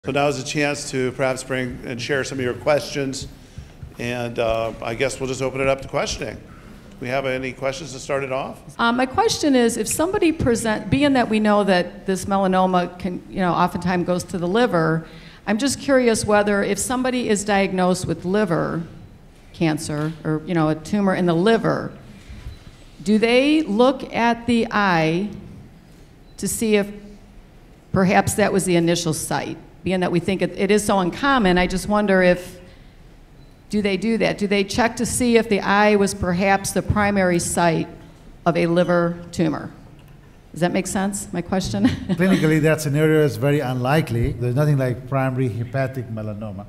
So now is a chance to perhaps bring and share some of your questions. And I guess we'll just open it up to questioning. Do we have any questions to start it off? My question is, if somebody being that we know that this melanoma can, oftentimes goes to the liver, I'm just curious whether if somebody is diagnosed with liver cancer or, a tumor in the liver, do they look at the eye to see if perhaps that was the initial site? Being that we think it is so uncommon, I just wonder if, do they do that? Do they check to see if the eye was perhaps the primary site of a liver tumor? Does that make sense, my question? Clinically, that scenario is very unlikely. There's nothing like primary hepatic melanoma.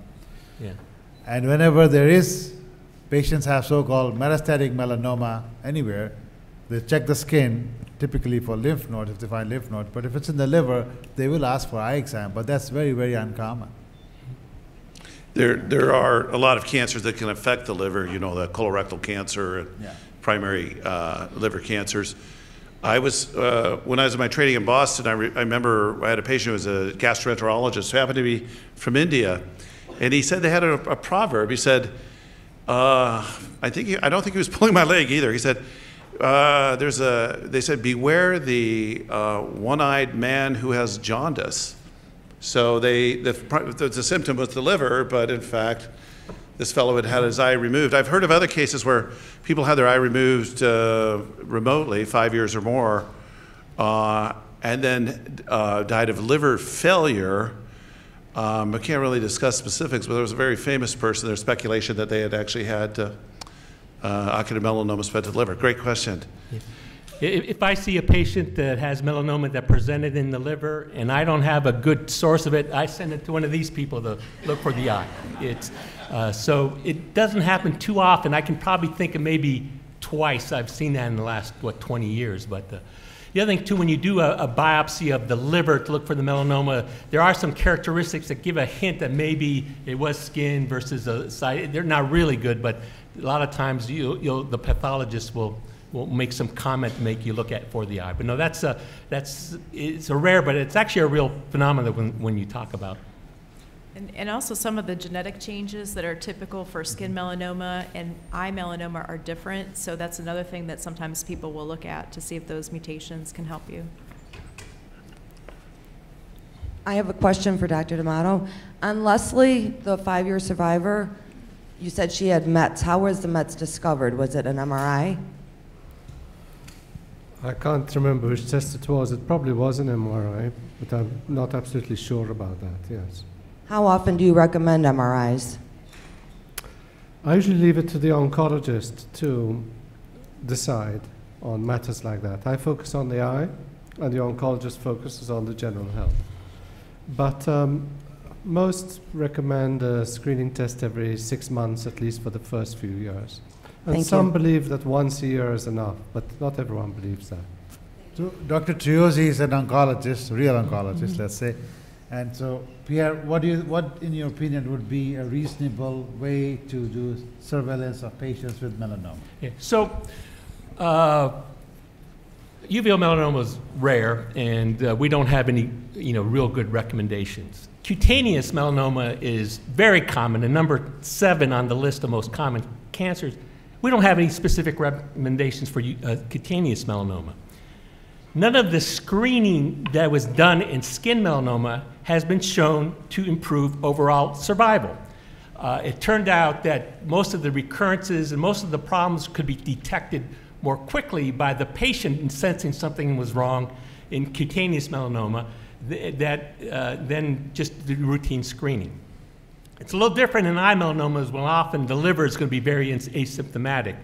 Yeah. And whenever there is, patients have so-called metastatic melanoma anywhere, they check the skin, typically for lymph nodes, if they find lymph nodes. But if it's in the liver, they will ask for eye exam, but that's very, very uncommon. There are a lot of cancers that can affect the liver, the colorectal cancer and primary liver cancers. I was, when I was in my training in Boston, I remember I had a patient who was a gastroenterologist who happened to be from India, and he said they had a proverb. He said, I don't think he was pulling my leg either. He said, they said, beware the one-eyed man who has jaundice. So the symptom was the liver, but in fact, this fellow had his eye removed. I've heard of other cases where people had their eye removed remotely, 5 years or more, and then died of liver failure. I can't really discuss specifics, but there was a very famous person. There's speculation that they had actually had ocular melanoma spread to the liver. Great question. If I see a patient that has melanoma that presented in the liver and I don't have a good source of it, I send it to one of these people to look for the eye. So it doesn't happen too often. I can probably think of maybe twice I've seen that in the last, 20 years. But the other thing, too, when you do a biopsy of the liver to look for the melanoma, there are some characteristics that give a hint that maybe it was skin versus a site. They're not really good, but a lot of times the pathologist will make some comment to make you look for the eye. But no, it's a rare, but it's actually a real phenomenon when you talk about. And also some of the genetic changes that are typical for skin melanoma and eye melanoma are different. So that's another thing that sometimes people will look at to see if those mutations can help you. I have a question for Dr. D'Amato. On Leslie, the 5-year survivor, you said she had METs. How was the METs discovered? Was it an MRI? I can't remember which test it was. It probably was an MRI, but I'm not absolutely sure about that, yes. How often do you recommend MRIs? I usually leave it to the oncologist to decide on matters like that. I focus on the eye, and the oncologist focuses on the general health. But most recommend a screening test every 6 months, at least for the first few years. And some believe that once a year is enough, but not everyone believes that. So Dr. Triozzi is an oncologist, real oncologist, let's say. And so, Pierre, what in your opinion would be a reasonable way to do surveillance of patients with melanoma? Yeah. So, uveal melanoma is rare, and we don't have any, real good recommendations. Cutaneous melanoma is very common, and number 7 on the list of most common cancers. We don't have any specific recommendations for cutaneous melanoma. None of the screening that was done in skin melanoma has been shown to improve overall survival. It turned out that most of the recurrences and most of the problems could be detected more quickly by the patient in sensing something was wrong in cutaneous melanoma than just the routine screening. It's a little different in eye melanomas when often the liver is going to be very asymptomatic.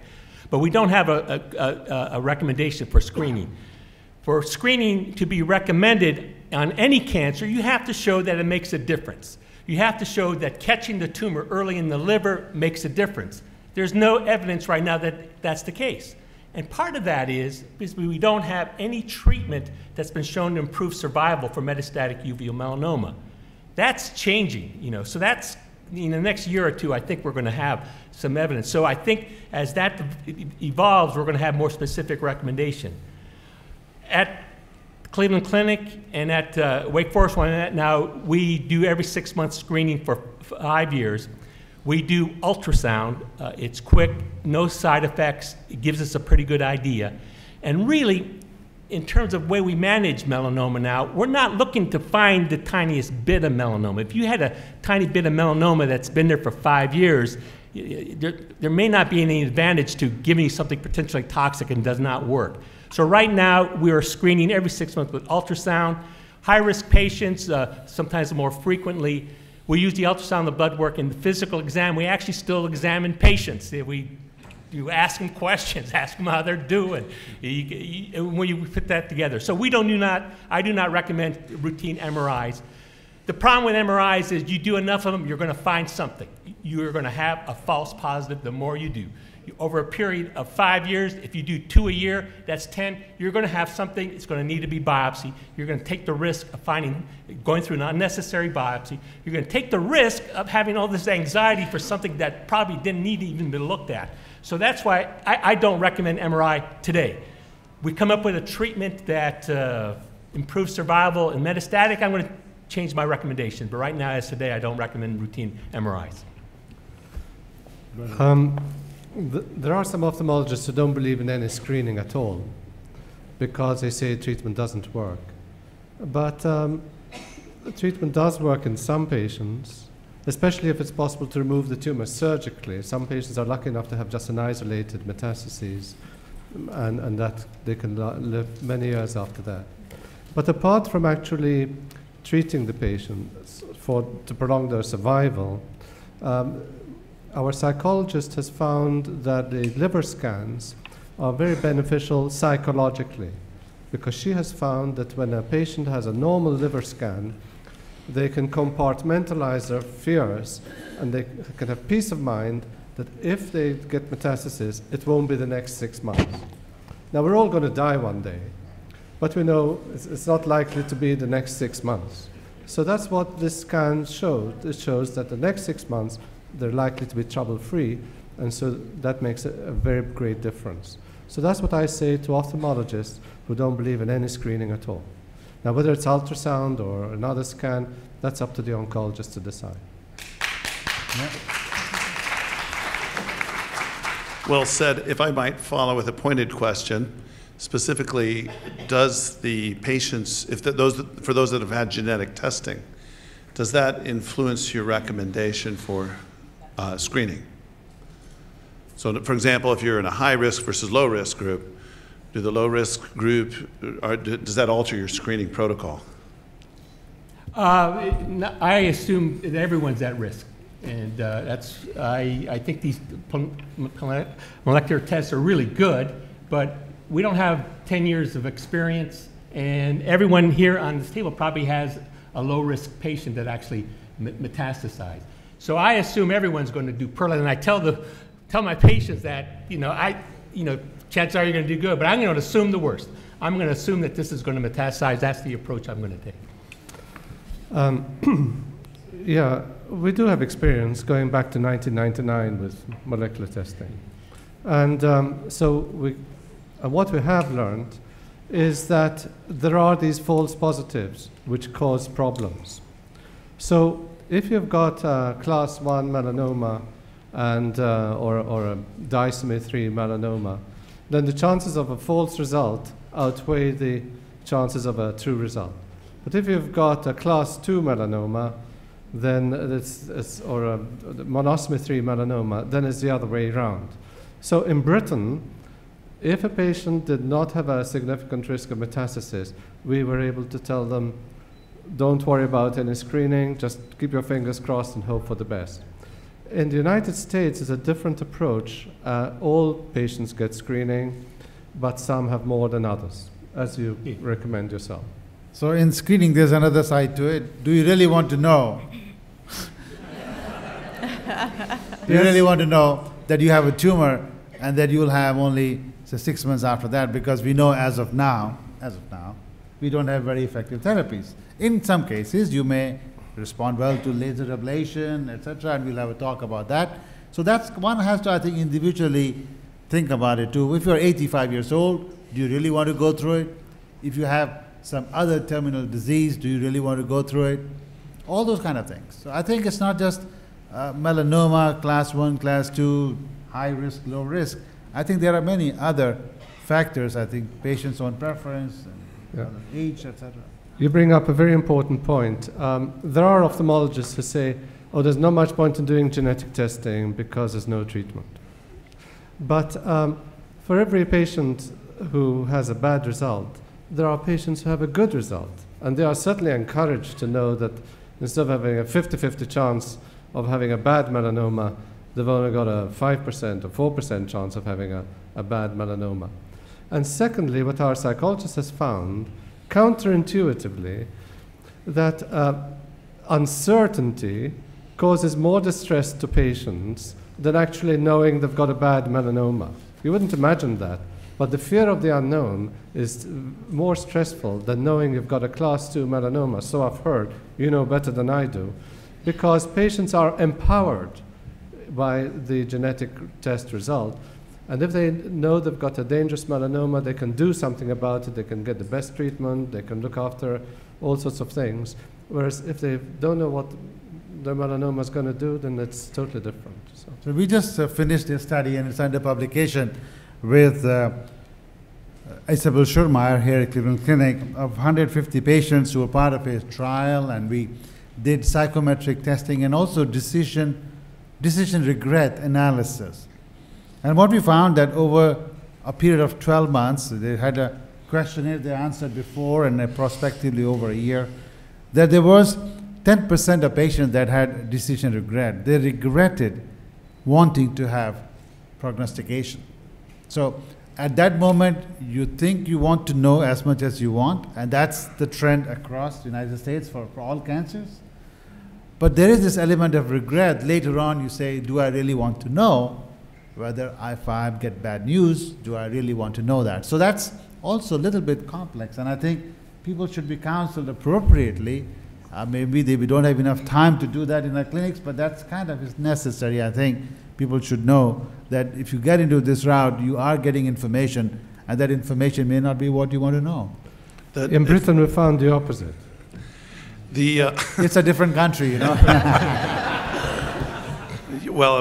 But we don't have a recommendation for screening. For screening to be recommended on any cancer, you have to show that it makes a difference. You have to show that catching the tumor early in the liver makes a difference. There's no evidence right now that that's the case. And part of that is because we don't have any treatment that's been shown to improve survival for metastatic uveal melanoma. That's changing, so that's, in the next year or two, I think we're going to have some evidence. So I think as that evolves, we're going to have more specific recommendation. At Cleveland Clinic and at Wake Forest one now, we do every 6 months screening for 5 years. We do ultrasound. It's quick, no side effects. It gives us a pretty good idea. And really, in terms of way we manage melanoma now, we're not looking to find the tiniest bit of melanoma. If you had a tiny bit of melanoma that's been there for 5 years, there may not be any advantage to giving you something potentially toxic and does not work. So right now, we are screening every 6 months with ultrasound. High-risk patients, sometimes more frequently, we use the ultrasound, the blood work, and the physical exam. We actually still examine patients. You ask them questions, ask them how they're doing, when you put that together. So I do not recommend routine MRIs. The problem with MRIs is you do enough of them, you're going to find something. You're going to have a false positive the more you do. Over a period of 5 years, if you do 2 a year, that's 10, you're going to have something. It's going to need to be biopsy. You're going to take the risk of going through an unnecessary biopsy. You're going to take the risk of having all this anxiety for something that probably didn't need to even be looked at. So that's why I don't recommend MRI today. We come up with a treatment that improves survival in metastatic, I'm going to change my recommendation. But right now, as today, I don't recommend routine MRIs. There are some ophthalmologists who don't believe in any screening at all because they say treatment doesn't work. But treatment does work in some patients, especially if it's possible to remove the tumor surgically. Some patients are lucky enough to have just an isolated metastases, and that they can live many years after that. But apart from actually treating the patients to prolong their survival, our psychologist has found that the liver scans are very beneficial psychologically, because she has found that when a patient has a normal liver scan, they can compartmentalize their fears and they can have peace of mind that if they get metastasis, it won't be the next 6 months. Now, we're all going to die one day, but we know it's not likely to be the next 6 months. So that's what this scan showed. It shows that the next 6 months, they're likely to be trouble-free, and so that makes a very great difference. So that's what I say to ophthalmologists who don't believe in any screening at all. Now, whether it's ultrasound or another scan, that's up to the oncologist to decide. Yeah. Well said. If I might follow with a pointed question, specifically, does the patients, for those that have had genetic testing, does that influence your recommendation for screening? So, for example, if you're in a high-risk versus low-risk group, do the low-risk group, does that alter your screening protocol? I assume that everyone's at risk. And I think these molecular tests are really good, but we don't have 10 years of experience, and everyone here on this table probably has a low-risk patient that actually metastasized. So I assume everyone's going to do poorly, and I tell my patients that, chances are you're going to do good, but I'm going to assume the worst. I'm going to assume that this is going to metastasize. That's the approach I'm going to take. Yeah, we do have experience going back to 1999 with molecular testing. And what we have learned is that there are these false positives which cause problems. So if you've got class 1 melanoma and, or a disomy 3 melanoma, then the chances of a false result outweigh the chances of a true result. But if you've got a class 2 melanoma, then or a monosomy 3 melanoma, then it's the other way around. So in Britain, if a patient did not have a significant risk of metastasis, we were able to tell them, don't worry about any screening, just keep your fingers crossed and hope for the best. In the United States, it's a different approach. All patients get screening, but some have more than others, as you recommend yourself. So in screening, there's another side to it. Do you really want to know? Do you really want to know that you have a tumor and that you will have only, say, 6 months after that? Because we know as of now, we don't have very effective therapies. In some cases, you may respond well to laser ablation, etc., and we'll have a talk about that. So that's, one has to, I think, individually think about it too. If you're 85 years old, do you really want to go through it? If you have some other terminal disease? Do you really want to go through it? All those kind of things. So I think it's not just melanoma, class 1, class 2, high risk, low risk. I think there are many other factors. I think patients' own preference, and age, etc. You bring up a very important point. There are ophthalmologists who say, oh, there's not much point in doing genetic testing because there's no treatment. But for every patient who has a bad result, there are patients who have a good result. And they are certainly encouraged to know that instead of having a 50-50 chance of having a bad melanoma, they've only got a 5% or 4% chance of having a bad melanoma. And secondly, what our psychologist has found, counterintuitively, that uncertainty causes more distress to patients than actually knowing they've got a bad melanoma. You wouldn't imagine that, but the fear of the unknown is more stressful than knowing you've got a class 2 melanoma. So I've heard, you know better than I do, because patients are empowered by the genetic test result. And if they know they've got a dangerous melanoma, they can do something about it, they can get the best treatment, they can look after all sorts of things. Whereas if they don't know what their melanoma is going to do, then it's totally different. So we just finished a study, and it's under publication, with Isabel Schurmeyer here at Cleveland Clinic, of 150 patients who were part of a trial, and we did psychometric testing and also decision regret analysis. And what we found that over a period of 12 months, they had a questionnaire they answered before and prospectively over a year, that there was 10% of patients that had decision regret. They regretted wanting to have prognostication. So at that moment, you think you want to know as much as you want, and that's the trend across the United States for all cancers. But there is this element of regret. Later on, you say, do I really want to know whether if I get bad news, do I really want to know that? So that's also a little bit complex, and I think people should be counseled appropriately. Maybe we don't have enough time to do that in our clinics, but that's kind of is necessary. I think people should know that if you get into this route, you are getting information, and that information may not be what you want to know. In Britain, we found the opposite. It's a different country, you know. Well,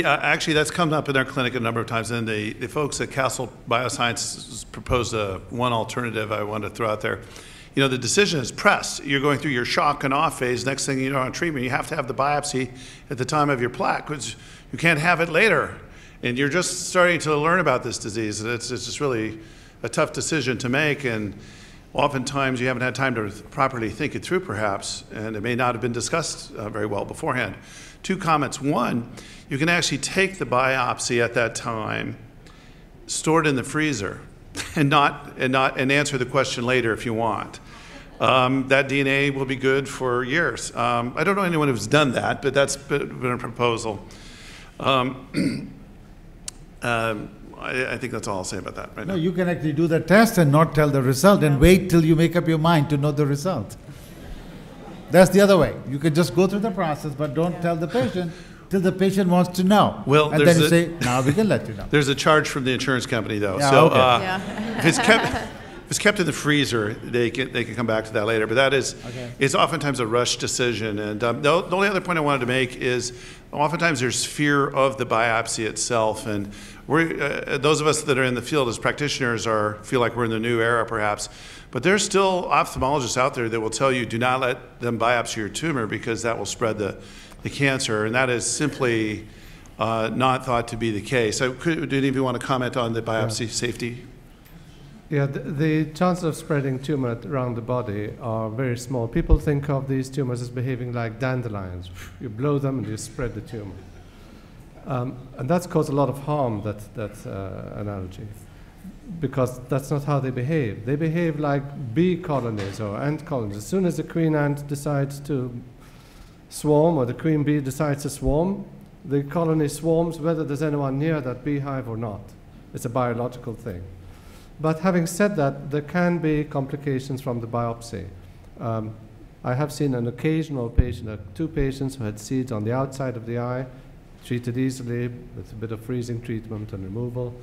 actually, that's come up in our clinic a number of times, and the folks at Castle Biosciences proposed one alternative I want to throw out there. You know, the decision is pressed. You're going through your shock and awe phase. Next thing you know, on treatment, you have to have the biopsy at the time of your plaque, which you can't have it later. And you're just starting to learn about this disease. And it's just really a tough decision to make. And oftentimes, you haven't had time to properly think it through, perhaps, and it may not have been discussed very well beforehand. 2 comments. 1, you can actually take the biopsy at that time, store it in the freezer, and answer the question later if you want. That DNA will be good for years. I don't know anyone who's done that, but that's been a proposal. I think that's all I'll say about that right now. No, you can actually do the test and not tell the result and wait till you make up your mind to know the result. That's the other way. You can just go through the process, but don't tell the patient till the patient wants to know. Well, and then you say, now we can let you know. There's a charge from the insurance company, though. Yeah, so okay. if it's kept in the freezer, they can come back to that later. But that is, it's oftentimes a rush decision. And the only other point I wanted to make is, oftentimes there's fear of the biopsy itself, and those of us that are in the field as practitioners feel like we're in the new era, perhaps. But there's still ophthalmologists out there that will tell you, do not let them biopsy your tumor because that will spread the cancer, and that is simply not thought to be the case. So do any of you want to comment on the biopsy safety? Yeah, the chances of spreading tumor around the body are very small. People think of these tumors as behaving like dandelions. You blow them and you spread the tumor. And that's caused a lot of harm, that analogy, because that's not how they behave. They behave like bee colonies or ant colonies. As soon as the queen ant decides to swarm, or the queen bee decides to swarm, the colony swarms whether there's anyone near that beehive or not. It's a biological thing. But having said that, there can be complications from the biopsy. I have seen an occasional patient, 2 patients who had seeds on the outside of the eye, treated easily with a bit of freezing treatment and removal.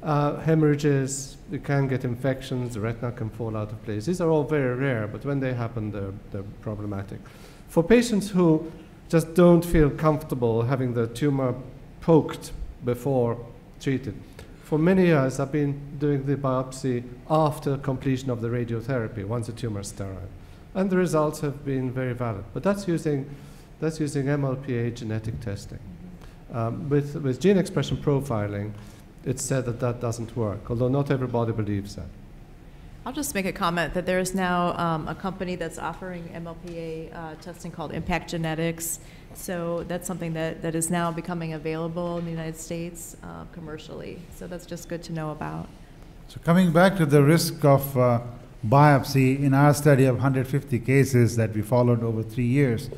Hemorrhages, you can get infections, the retina can fall out of place. These are all very rare, but when they happen, they're problematic. For patients who just don't feel comfortable having the tumor poked before treated, for many years I've been doing the biopsy after completion of the radiotherapy, once the tumor is sterile. And the results have been very valid. But that's using MLPA genetic testing. With gene expression profiling, it's said that that doesn't work, although not everybody believes that. I'll just make a comment that there is now a company that's offering MLPA testing called Impact Genetics. So that's something that is now becoming available in the United States commercially. So that's just good to know about. So coming back to the risk of biopsy, in our study of 150 cases that we followed over 3 years,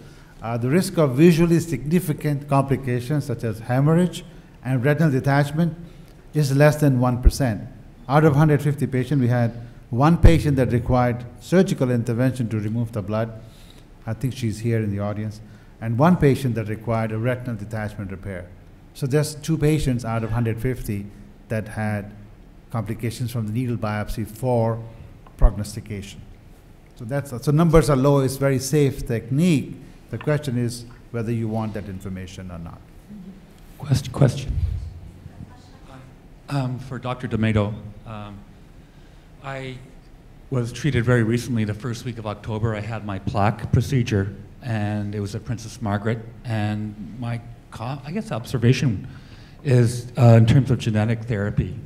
the risk of visually significant complications such as hemorrhage and retinal detachment is less than 1%. Out of 150 patients, we had one patient that required surgical intervention to remove the blood. I think she's here in the audience. And one patient that required a retinal detachment repair. So there's 2 patients out of 150 that had complications from the needle biopsy for prognostication. So numbers are low, it's very safe technique. The question is whether you want that information or not. Question. For Dr. D'Amato, I was treated very recently, the first week of October. I had my plaque procedure, and it was at Princess Margaret. And my, I guess, observation is in terms of genetic therapy.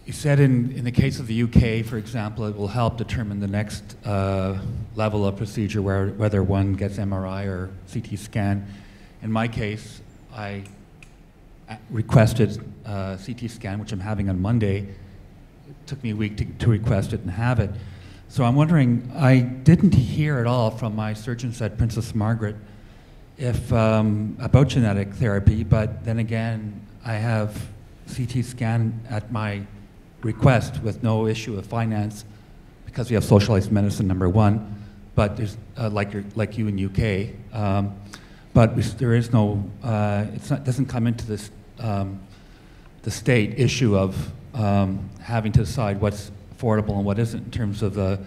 You said in the case of the UK, for example, it will help determine the next level of procedure, whether one gets MRI or CT scan. In my case, I requested a CT scan, which I'm having on Monday. It took me a week to request it and have it. So I'm wondering, I didn't hear at all from my surgeons at Princess Margaret about genetic therapy, but then again, I have CT scan at my request with no issue of finance because we have socialized medicine, number one, but there's like you in UK, but there is no, doesn't come into this the state issue of having to decide what's affordable and what isn't in terms of the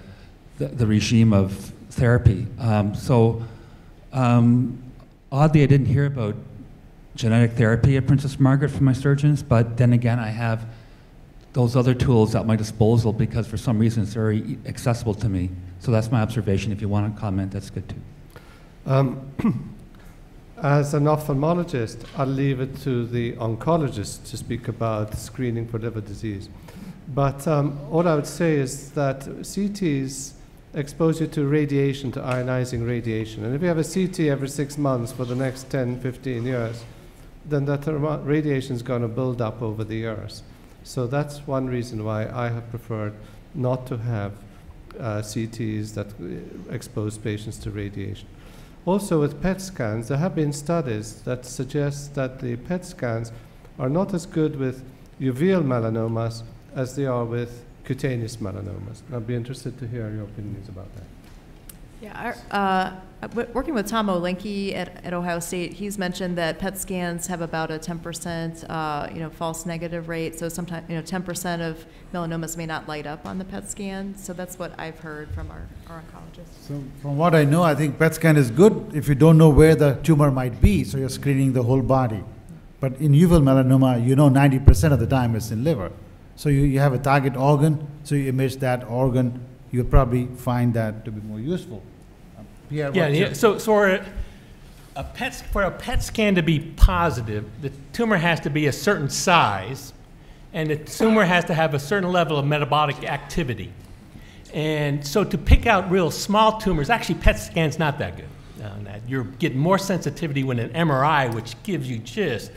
regime of therapy. Oddly, I didn't hear about genetic therapy at Princess Margaret from my surgeons, but then again, I have those other tools at my disposal because for some reason it's very accessible to me. So that's my observation. If you want to comment, that's good too. As an ophthalmologist, I'll leave it to the oncologist to speak about screening for liver disease. But all I would say is that CTs expose you to radiation, to ionizing radiation. And if you have a CT every 6 months for the next 10, 15 years, then that radiation is going to build up over the years. So that's one reason why I have preferred not to have CTs that expose patients to radiation. Also with PET scans, there have been studies that suggest that the PET scans are not as good with uveal melanomas as they are with cutaneous melanomas. I'd be interested to hear your opinions about that. Yeah, working with Tom Olenke at Ohio State, he's mentioned that PET scans have about a 10% false negative rate. So sometimes 10% of melanomas may not light up on the PET scan. So that's what I've heard from our oncologists. So from what I know, I think PET scan is good if you don't know where the tumor might be. So you're screening the whole body. But in uveal melanoma, 90% of the time it's in liver. So you have a target organ, so you image that organ, you'll probably find that to be more useful. Yeah. So for a PET scan to be positive, the tumor has to be a certain size, and the tumor has to have a certain level of metabolic activity. And so to pick out real small tumors, actually PET scan's not that good on that. You're getting more sensitivity when an MRI, which gives you just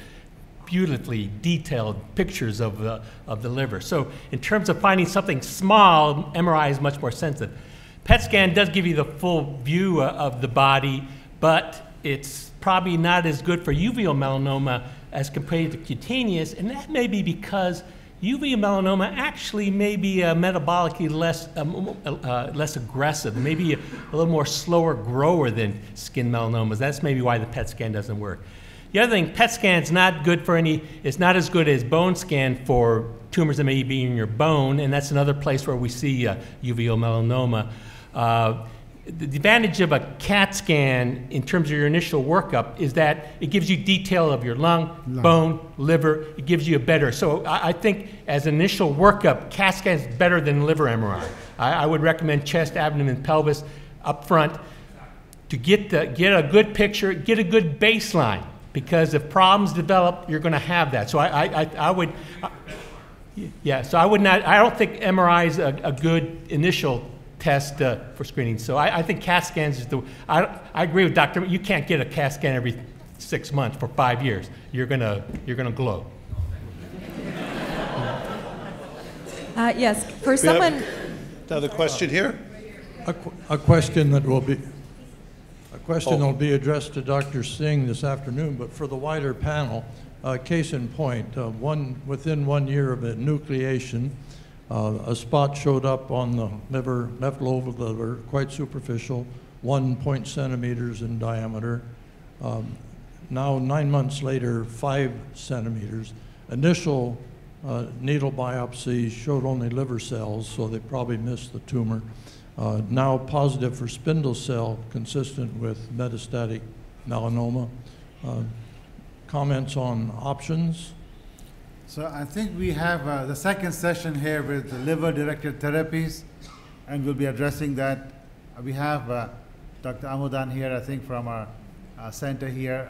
beautifully detailed pictures of the liver. So in terms of finding something small, MRI is much more sensitive. PET scan does give you the full view of the body, but it's probably not as good for uveal melanoma as compared to cutaneous, and that may be because uveal melanoma actually may be metabolically less aggressive, maybe a little more slower grower than skin melanomas. That's maybe why the PET scan doesn't work. The other thing, PET scan's not good for it's not as good as bone scan for tumors that may be in your bone, and that's another place where we see uveal melanoma. The advantage of a CAT scan in terms of your initial workup is that it gives you detail of your lung, bone, liver. It gives you a better. So I think as an initial workup, CAT scan is better than liver MRI. I would recommend chest, abdomen, and pelvis up front to get a good picture, get a good baseline. Because if problems develop, you're going to have that. So I would, yeah. So I would not. I don't think MRI is a good initial test for screening. So I think CAT scans is the. I agree with Dr. You can't get a CAT scan every 6 months for 5 years. You're gonna glow. Yes, for someone. Another question here. A question that will be. A question will be addressed to Dr. Singh this afternoon, but for the wider panel, case in point, within 1 year of enucleation, a spot showed up on the liver, left lobe of the liver, quite superficial, 1 centimeters in diameter. Now, 9 months later, 5 centimeters. Initial needle biopsy showed only liver cells, so they probably missed the tumor. Now positive for spindle cell, consistent with metastatic melanoma. Comments on options? So I think we have the second session here with the liver-directed therapies, and we'll be addressing that. We have Dr. Amudan here, I think, from our center here.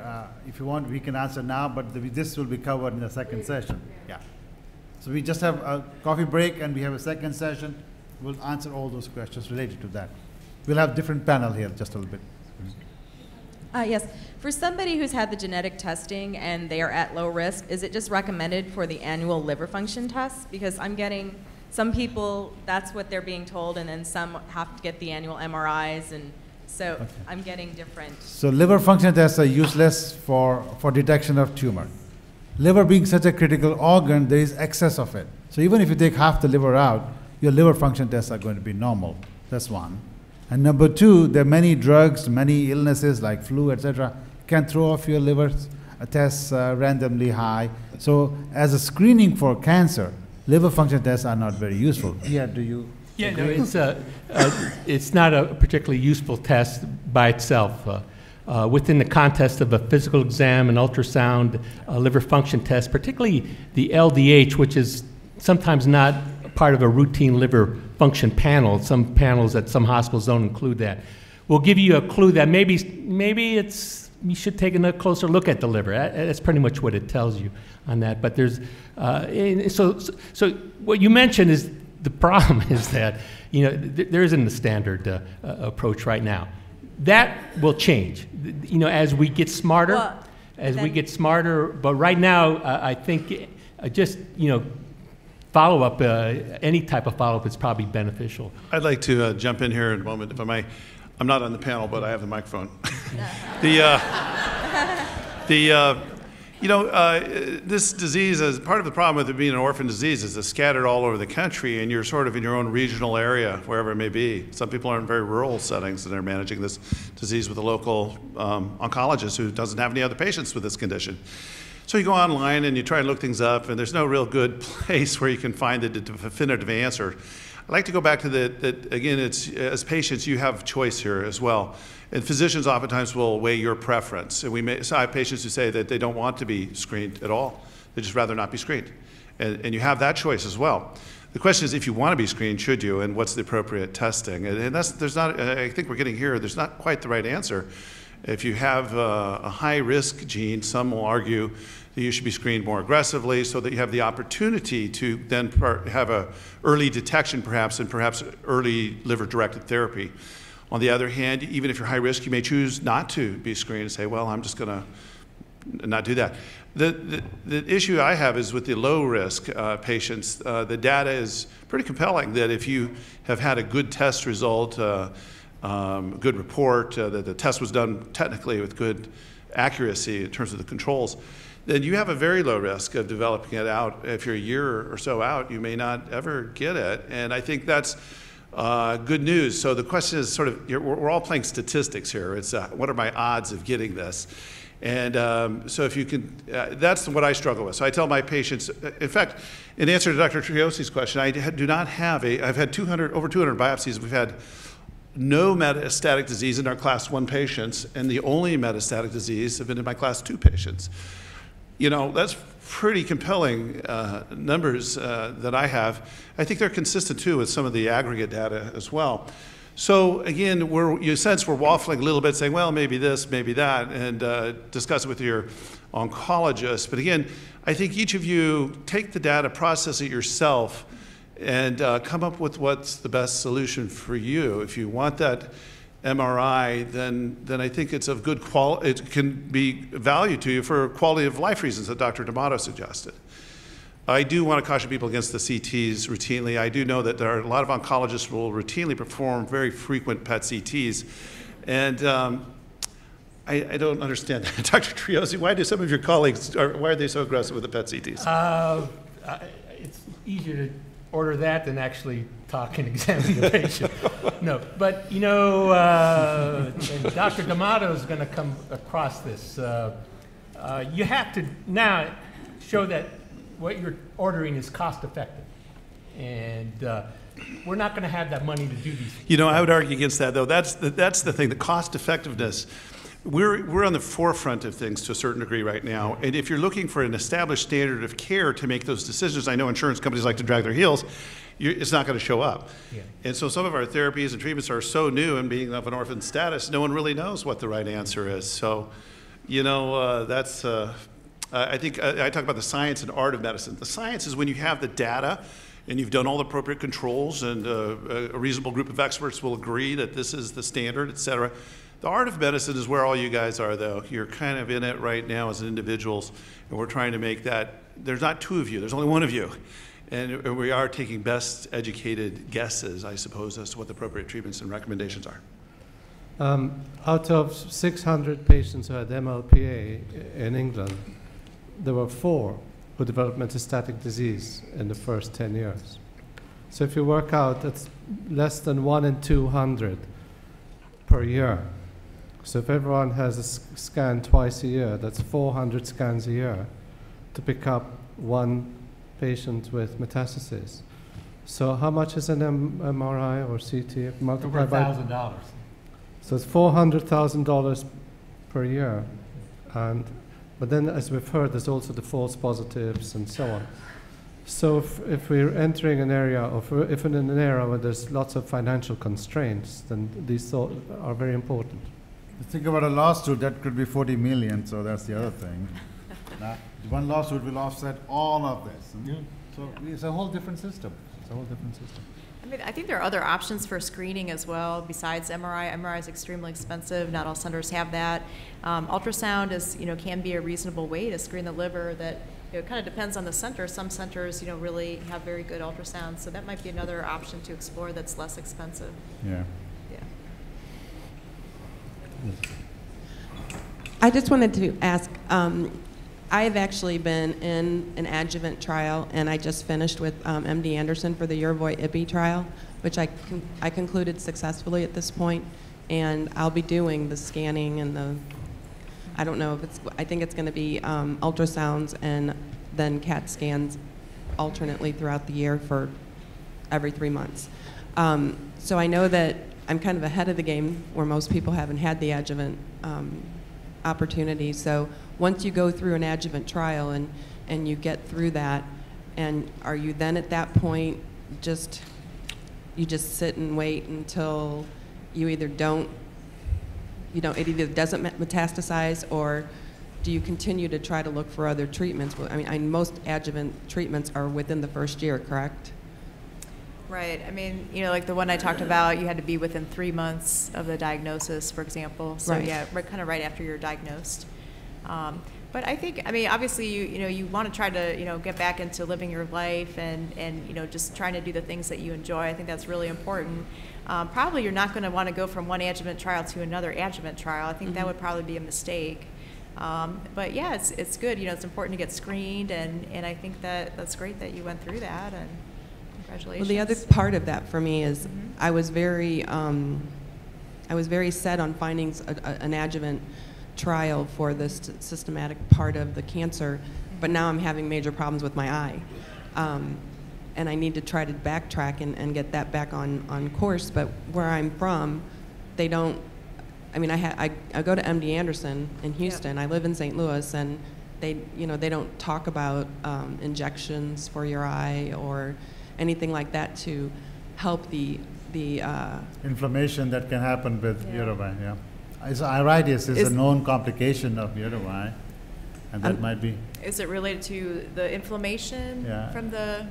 If you want, we can answer now, but this will be covered in the second session. Yeah. So we just have a coffee break, and we have a second session. We'll answer all those questions related to that. We'll have different panel here just a little bit. Yes. For somebody who's had the genetic testing and they are at low risk, is it just recommended for the annual liver function test? Because I'm getting some people, that's what they're being told, and then some have to get the annual MRIs, and so okay. I'm getting different. So liver function tests are useless for detection of tumor. Liver being such a critical organ, there is excess of it. So even if you take half the liver out, your liver function tests are going to be normal. That's one. And number two, there are many drugs, many illnesses like flu, etc., can throw off your liver tests randomly high. So as a screening for cancer, liver function tests are not very useful. Yeah, do you? Yeah, no, it's not a particularly useful test by itself. Within the context of a physical exam, an ultrasound, a liver function test, particularly the LDH, which is sometimes not part of a routine liver function panel. Some panels at some hospitals don't include that. We'll give you a clue that maybe you should take a closer look at the liver. That's pretty much what it tells you on that. But there's so what you mentioned is the problem is that there isn't a standard approach right now. That will change. As we get smarter, But right now, I think just follow-up, any type of follow-up is probably beneficial. I'd like to jump in here in a moment, if I may. I'm not on the panel, but I have the microphone. This disease, as part of the problem with it being an orphan disease, is it's scattered all over the country, and you're sort of in your own regional area, wherever it may be. Some people are in very rural settings, and they're managing this disease with a local oncologist who doesn't have any other patients with this condition. So you go online and you try and look things up, and there's no real good place where you can find the definitive answer. I'd like to go back to that again, it's, as patients, you have choice here as well. And physicians oftentimes will weigh your preference. And so I have patients who say that they don't want to be screened at all. They'd just rather not be screened. And you have that choice as well. The question is, if you want to be screened, should you, and what's the appropriate testing? And I think we're getting here, there's not quite the right answer. If you have a high-risk gene, some will argue that you should be screened more aggressively so that you have the opportunity to then have an early detection perhaps, and perhaps early liver-directed therapy. On the other hand, even if you're high risk, you may choose not to be screened and say, well, I'm just going to not do that. The issue I have is with the low-risk patients, the data is pretty compelling that if you have had a good test result, good report, that the test was done technically with good accuracy in terms of the controls, then you have a very low risk of developing it out. If you're a year or so out, you may not ever get it. And I think that's good news. So the question is sort of, we're all playing statistics here. It's what are my odds of getting this? And so if you can, that's what I struggle with. So I tell my patients, in fact, in answer to Dr. Triosi's question, I do not have I've had over 200 biopsies. We've had no metastatic disease in our class 1 patients, and the only metastatic disease have been in my class 2 patients. You know, that's pretty compelling numbers that I have. I think they're consistent too with some of the aggregate data as well. So again, you sense we're waffling a little bit, saying, well, maybe this, maybe that, and discuss it with your oncologist. But again, I think each of you take the data, process it yourself, and come up with what's the best solution for you. If you want that MRI, then I think it's of good quality. It can be value to you for quality of life reasons that Dr. D'Amato suggested. I do want to caution people against the CTs routinely. I do know that there are a lot of oncologists who will routinely perform very frequent PET CTs. And I don't understand that. Dr. Triosi, why do some of your colleagues, why are they so aggressive with the PET CTs? It's easier to order that than actually talk and examine the patient. No, but you know, and Dr. D'Amato is going to come across this. You have to now show that what you're ordering is cost effective. And we're not going to have that money to do these things. You know, I would argue against that, though. That's the thing, the cost effectiveness. We're on the forefront of things to a certain degree right now. And if you're looking for an established standard of care to make those decisions, I know insurance companies like to drag their heels, it's not going to show up. Yeah. And so some of our therapies and treatments are so new, and being of an orphan status, no one really knows what the right answer is. So, you know, that's... I think I talk about the science and art of medicine. The science is when you have the data and you've done all the appropriate controls and a reasonable group of experts will agree that this is the standard, et cetera. The art of medicine is where all you guys are, though. You're kind of in it right now as individuals, and we're trying to make that. There's not two of you, there's only one of you. And we are taking best educated guesses, I suppose, as to what the appropriate treatments and recommendations are. Out of 600 patients who had MLPA in England, there were 4 who developed metastatic disease in the first 10 years. So if you work out, that's less than 1 in 200 per year. So if everyone has a scan twice a year, that's 400 scans a year to pick up 1 patient with metastasis. So how much is an MRI or CT? Multiplied by $1,000. So it's $400,000 per year. But then, as we've heard, there's also the false positives and so on. So if we're entering an area, or if in an area where there's lots of financial constraints, then these are very important. Think about a lawsuit, that could be 40 million, so that's the other thing. One lawsuit will offset all of this. Yeah. So it's a whole different system. It's a whole different system. I mean, I think there are other options for screening as well besides MRI. MRI is extremely expensive. Not all centers have that. Ultrasound is, can be a reasonable way to screen the liver. That it kind of depends on the center. Some centers, really have very good ultrasound, so that might be another option to explore that's less expensive. Yeah. Yeah. I just wanted to ask. I've actually been in an adjuvant trial, and I just finished with MD Anderson for the Yervoy-IPI trial, which I concluded successfully at this point, and I'll be doing the scanning and I don't know if I think it's going to be ultrasounds and then CAT scans alternately throughout the year for every 3 months. So I know that I'm kind of ahead of the game where most people haven't had the adjuvant opportunity. So once you go through an adjuvant trial and you get through that, and are you then at that point you just sit and wait until you either it either doesn't metastasize, or do you continue to try to look for other treatments? I mean, most adjuvant treatments are within the first year, correct? Right. I mean, like the one I talked about, you had to be within 3 months of the diagnosis, for example. So right. Yeah, kind of right after you're diagnosed. But I think, obviously, you want to try to, get back into living your life and just trying to do the things that you enjoy. I think that's really important. Probably you're not going to want to go from one adjuvant trial to another adjuvant trial. I think that would probably be a mistake. But yeah, it's good. It's important to get screened, and I think that's great that you went through that, and congratulations. Well, the other part of that for me is I was very set on finding an adjuvant trial for this systematic part of the cancer, but now I'm having major problems with my eye. And I need to try to backtrack and get that back on course, but where I'm from, they don't, I mean, I go to MD Anderson in Houston. I live in St. Louis, and they don't talk about injections for your eye or anything like that to help the inflammation that can happen with Uribai. Yeah, so iritis is a known complication of Uribai, and that might be. Is it related to the inflammation from the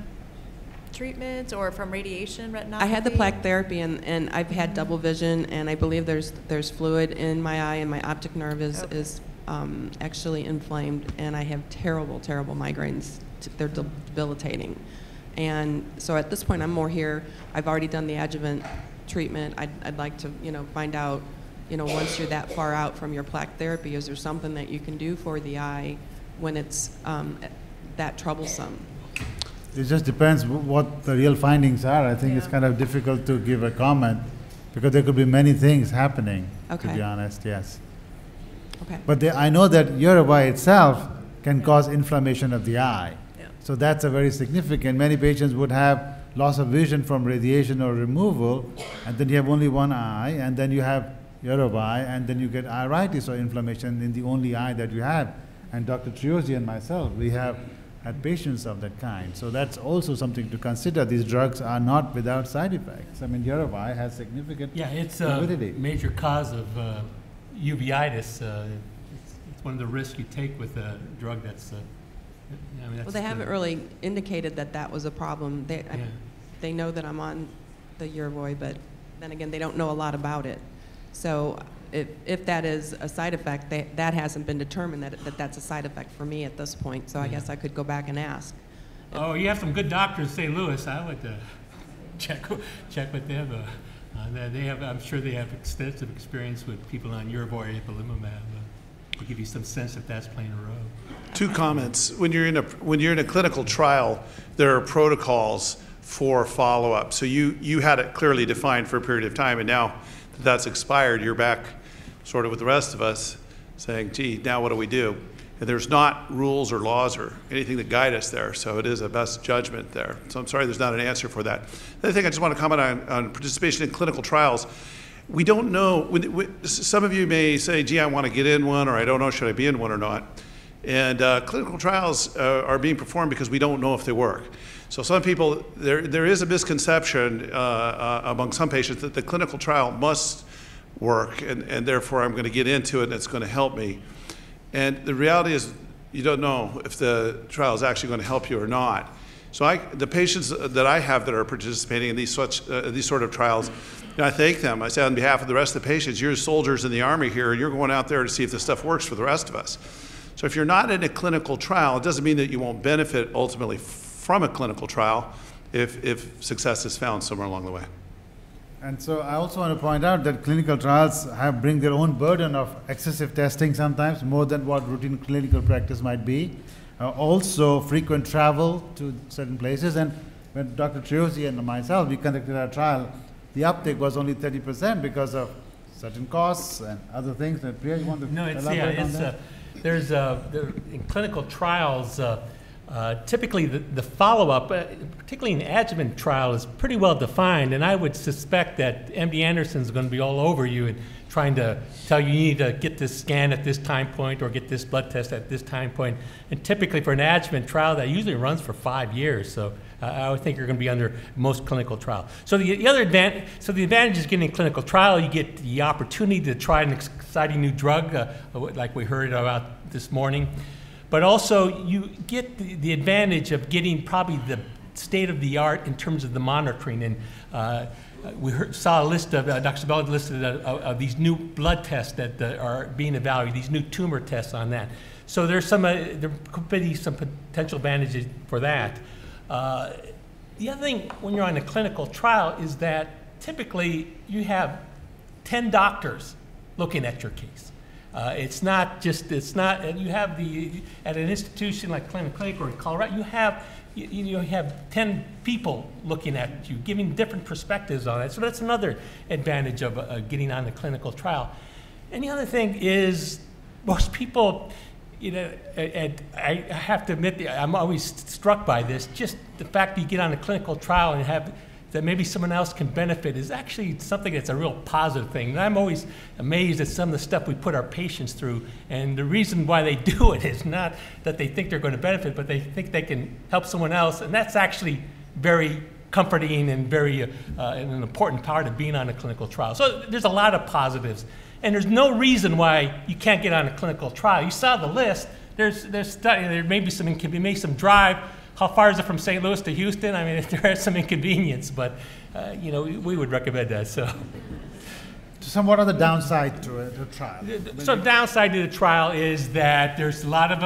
treatment or from radiation retinopathy? I had the plaque therapy, and I've had double vision, and I believe there's fluid in my eye, and my optic nerve is actually inflamed, and I have terrible migraines. They're debilitating. And so at this point, I'm more here. I've already done the adjuvant treatment. I'd like to, find out, once you're that far out from your plaque therapy, is there something that you can do for the eye when it's that troublesome? It just depends what the real findings are. I think it's kind of difficult to give a comment because there could be many things happening, to be honest, yes. Okay. But I know that Uribai itself can cause inflammation of the eye. So that's a very significant. Many patients would have loss of vision from radiation or removal, and then you have only one eye, and then you have Uribai, and then you get iritis or inflammation in the only eye that you have. And Dr. Triozzi and myself, we have had patients of that kind. So that's also something to consider. These drugs are not without side effects. I mean, Uribai has significant it's morbidity. a major cause of uveitis. It's one of the risks you take with a drug that's. Well, they haven't really indicated that was a problem. They know that I'm on the Yervoy, but then again, they don't know a lot about it. So if that is a side effect, that hasn't been determined that's a side effect for me at this point. So I guess I could go back and ask. Oh, you have some good doctors in St. Louis. I would check with them. I'm sure they have extensive experience with people on Yervoy ipilimumab. To give you some sense if that's playing a role. Two comments. When you're in a clinical trial, there are protocols for follow-up. So you had it clearly defined for a period of time, and now that that's expired, you're back sort of with the rest of us saying, gee, now what do we do? And there's not rules or laws or anything that guide us there, so it is a best judgment there. So I'm sorry there's not an answer for that. The other thing I just want to comment on participation in clinical trials. We don't know, some of you may say, gee, I want to get in one, or I don't know, should I be in one or not? And clinical trials are being performed because we don't know if they work. So some people, there is a misconception among some patients that the clinical trial must work, and therefore I'm going to get into it and it's going to help me. And the reality is you don't know if the trial is actually going to help you or not. So the patients that I have that are participating in these sort of trials, I thank them. I say on behalf of the rest of the patients, you're soldiers in the Army here, and you're going out there to see if this stuff works for the rest of us. So if you're not in a clinical trial, it doesn't mean that you won't benefit ultimately from a clinical trial if success is found somewhere along the way. And so I also want to point out that clinical trials bring their own burden of excessive testing sometimes, more than what routine clinical practice might be. Also frequent travel to certain places. And when Dr. Triozzi and myself, we conducted our trial, the uptake was only 30% because of certain costs and other things. Priya, you want to elaborate on that? In clinical trials, typically the follow-up, particularly in the adjuvant trial, is pretty well defined, and I would suspect that MD Anderson's going to be all over you and trying to tell you need to get this scan at this time point or get this blood test at this time point. And typically for an adjuvant trial, that usually runs for 5 years. So I would think you're going to be under most clinical trials. So the advantage is getting a clinical trial. You get the opportunity to try an exciting new drug, like we heard about this morning. But also you get the advantage of getting probably the state of the art in terms of the monitoring. And we saw a list of, Dr. Sabella listed of these new blood tests that are being evaluated, these new tumor tests on that. So there could be some potential advantages for that. The other thing when you're on a clinical trial is that typically you have 10 doctors looking at your case. You have at an institution like Cleveland Clinic or in Colorado, you have 10 people looking at you, giving different perspectives on it. So that's another advantage of getting on the clinical trial. And the other thing is most people, you know, and I have to admit, I'm always struck by this, just the fact that you get on a clinical trial and have that maybe someone else can benefit is actually something that's a real positive thing. And I'm always amazed at some of the stuff we put our patients through. And the reason why they do it is not that they think they're going to benefit, but they think they can help someone else. And that's actually very comforting and very an important part of being on a clinical trial. So there's a lot of positives. And there's no reason why you can't get on a clinical trial. You saw the list. There may be some inconvenience, some drive. How far is it from St. Louis to Houston? I mean, there is some inconvenience, but you know, we would recommend that. So, what are the downside to the trial? So, downside to the trial is that there's a lot of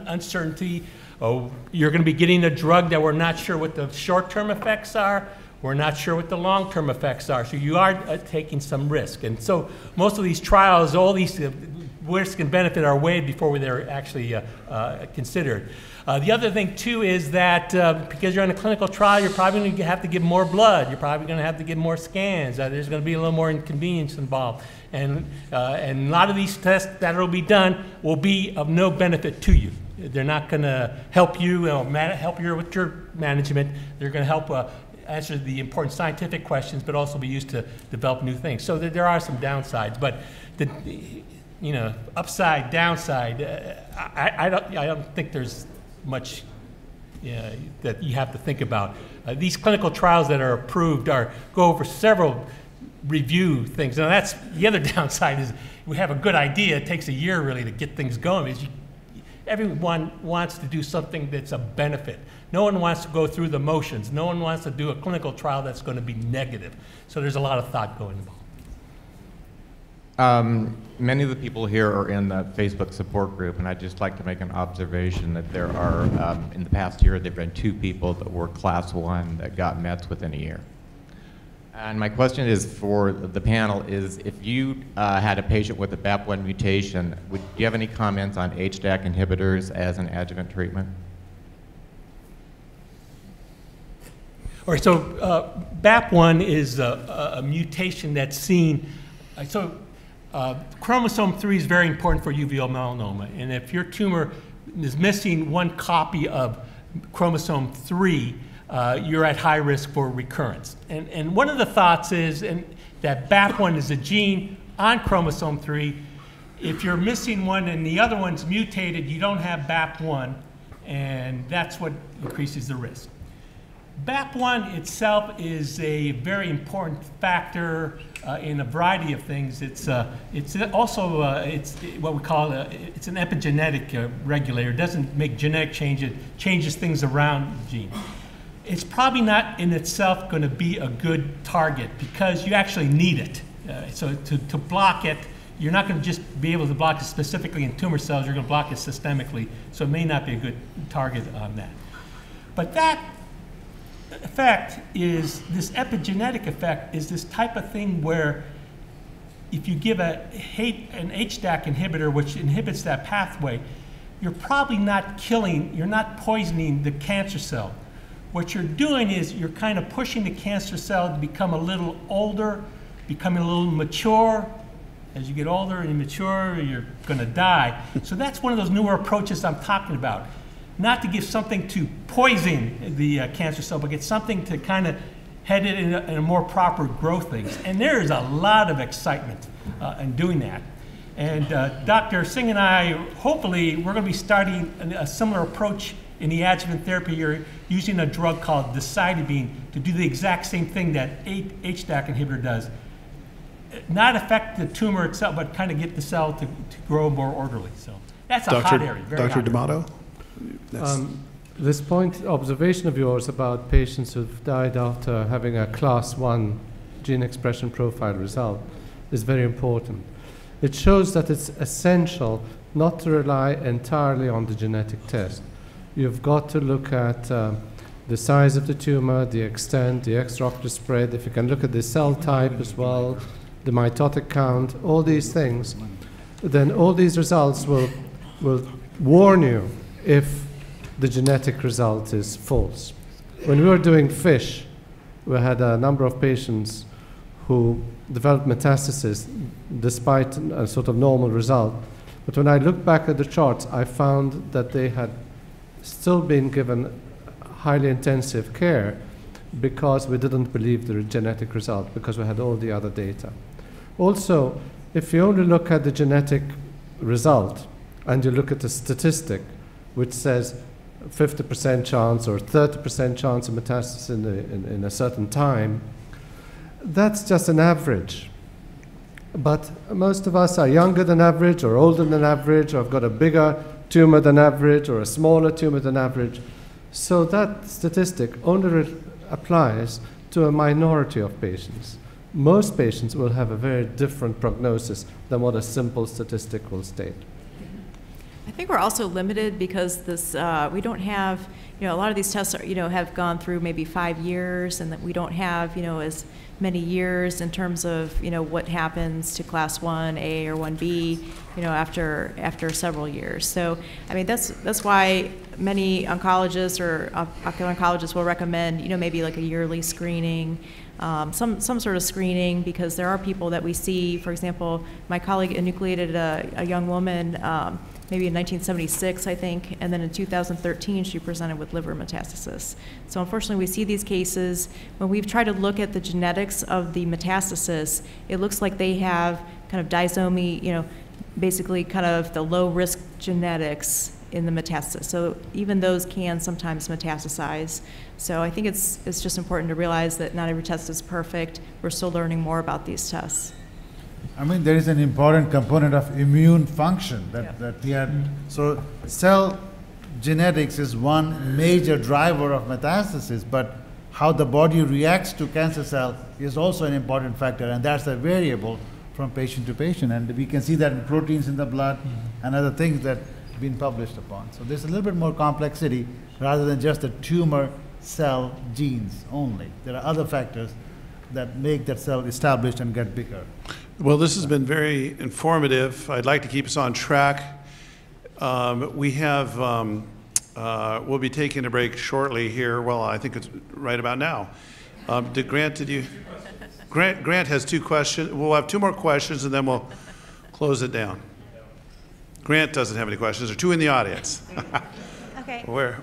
uncertainty. Oh, you're going to be getting a drug that we're not sure what the short-term effects are. We're not sure what the long-term effects are. So you are taking some risk. And so most of these trials, all these risk and benefit are weighed before they're actually considered. The other thing, too, is that because you're on a clinical trial, you're probably going to have to give more blood. You're probably going to have to give more scans. There's going to be a little more inconvenience involved. And a lot of these tests that will be done will be of no benefit to you. They're not going to help you, help you with your management. They're going to help answer the important scientific questions, but also be used to develop new things. So there are some downsides, but the upside, downside, I don't think there's much that you have to think about. These clinical trials that are approved go over several review things. Now that's the other downside is we have a good idea. It takes a year really to get things going. Everyone wants to do something that's a benefit. No one wants to go through the motions. No one wants to do a clinical trial that's going to be negative. So there's a lot of thought going involved. Many of the people here are in the Facebook support group, and I'd just like to make an observation that there are, in the past year, there have been 2 people that were class 1 that got meds within a year. And my question is for the panel is, if you had a patient with a BAP1 mutation, do you have any comments on HDAC inhibitors as an adjuvant treatment? All right, so BAP1 is a mutation that's seen. Chromosome 3 is very important for uveal melanoma, and if your tumor is missing one copy of chromosome 3, you're at high risk for recurrence. And one of the thoughts is that BAP1 is a gene on chromosome 3. If you're missing one and the other one's mutated, you don't have BAP1, and that's what increases the risk. BAP1 itself is a very important factor in a variety of things. It's also it's what we call it's an epigenetic regulator. It doesn't make genetic change. It changes things around the gene. It's probably not in itself going to be a good target because you actually need it. So to block it, you're not going to just be able to block it specifically in tumor cells. You're going to block it systemically. So it may not be a good target on that. But that effect is, this epigenetic effect is this type of thing where if you give an HDAC inhibitor, which inhibits that pathway, you're probably not killing, you're not poisoning the cancer cell. What you're doing is you're kind of pushing the cancer cell to become a little older, becoming a little mature. As you get older and mature, you're going to die. So that's one of those newer approaches I'm talking about. Not to give something to poison the cancer cell, but get something to kind of head it in a more proper growth things. And there is a lot of excitement in doing that. And Dr. Singh and I, hopefully, we're going to be starting a similar approach in the adjuvant therapy. You're using a drug called decitabine to do the exact same thing that HDAC inhibitor does. Not affect the tumor itself, but kind of get the cell to grow more orderly. So that's a hot area. Dr. D'Amato? This observation of yours about patients who've died after having a class 1 gene expression profile result is very important. It shows that it's essential not to rely entirely on the genetic test. You've got to look at the size of the tumor, the extent, the extraocular spread. If you can look at the cell type as well, the mitotic count, all these things, then all these results will warn you if the genetic result is false. When we were doing FISH, we had a number of patients who developed metastasis despite a sort of normal result, But when I looked back at the charts, I found that they had still been given highly intensive care because we didn't believe the genetic result, because we had all the other data. Also, if you only look at the genetic result and you look at the statistic, which says 50% chance or 30% chance of metastasis in a certain time, that's just an average. But most of us are younger than average or older than average or have got a bigger tumor than average or a smaller tumor than average. So that statistic only applies to a minority of patients. Most patients will have a very different prognosis than what a simple statistic will state. I think we're also limited because this we don't have, a lot of these tests are, have gone through maybe 5 years, and that we don't have, as many years in terms of, what happens to class 1A or 1B, after several years. So, I mean, that's why many oncologists or ocular oncologists will recommend, maybe like a yearly screening, some sort of screening, because there are people that we see. For example, my colleague enucleated a young woman maybe in 1976, I think, and then in 2013 she presented with liver metastasis. So unfortunately we see these cases. When we've tried to look at the genetics of the metastasis, it looks like they have kind of disomy, basically kind of the low risk genetics in the metastasis. So even those can sometimes metastasize. So I think it's just important to realize that not every test is perfect. We're still learning more about these tests. I mean, there is an important component of immune function that we had. So cell genetics is one major driver of metastasis, but how the body reacts to cancer cell is also an important factor, and that's a variable from patient to patient. And we can see that in proteins in the blood and other things that have been published upon. So there's a little bit more complexity rather than just the tumor cell genes only. There are other factors that make that cell established and get bigger. Well, this has been very informative. I'd like to keep us on track. We'll be taking a break shortly here. Well, I think it's right about now. Grant has 2 questions. We'll have 2 more questions, and then we'll close it down. Grant doesn't have any questions. There are 2 in the audience. Okay. Where?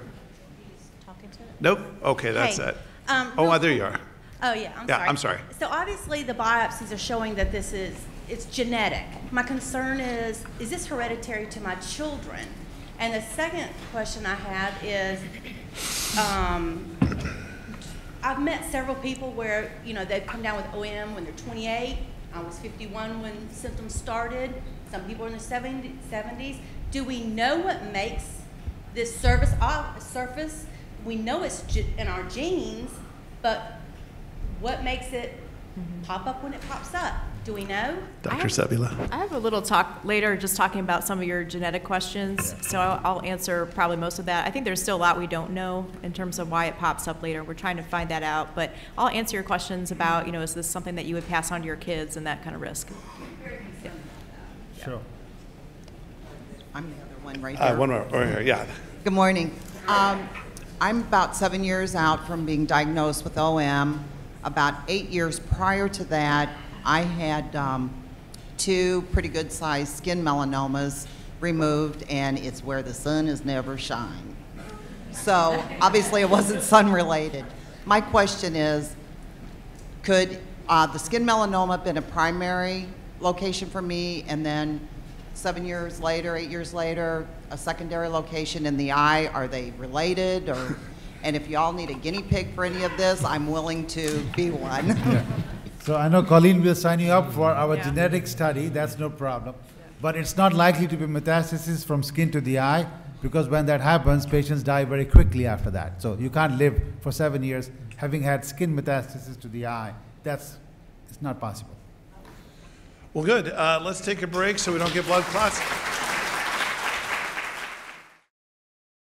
Talking to it? Nope. Okay, that's it. There you are. Oh, yeah, I'm sorry. So obviously the biopsies are showing that it's genetic. My concern is this hereditary to my children? And the second question I have is, I've met several people where, they've come down with OM when they're 28. I was 51 when symptoms started. Some people are in their 70s. Do we know what makes this surface? We know it's in our genes, but what makes it pop up when it pops up? Do we know? Dr. Sebula. I have a little talk later just talking about some of your genetic questions, so I'll answer probably most of that. I think there's still a lot we don't know in terms of why it pops up later. We're trying to find that out, but I'll answer your questions about, is this something that you would pass on to your kids and that kind of risk? Yeah. Sure. I'm the other one right here. One more, right here, yeah. Good morning. I'm about 7 years out from being diagnosed with OM. About 8 years prior to that, I had 2 pretty good sized skin melanomas removed, and it's where the sun has never shined. So obviously it wasn't sun related. My question is, could the skin melanoma have been a primary location for me, and then 7 years later, 8 years later, a secondary location in the eye? Are they related? Or, and if y'all need a guinea pig for any of this, I'm willing to be one. Yeah. So I know Colleen will sign you up for our genetic study. That's no problem. But it's not likely to be metastasis from skin to the eye, because when that happens, patients die very quickly after that. So you can't live for 7 years having had skin metastasis to the eye. It's not possible. Well, good. Let's take a break so we don't get blood clots.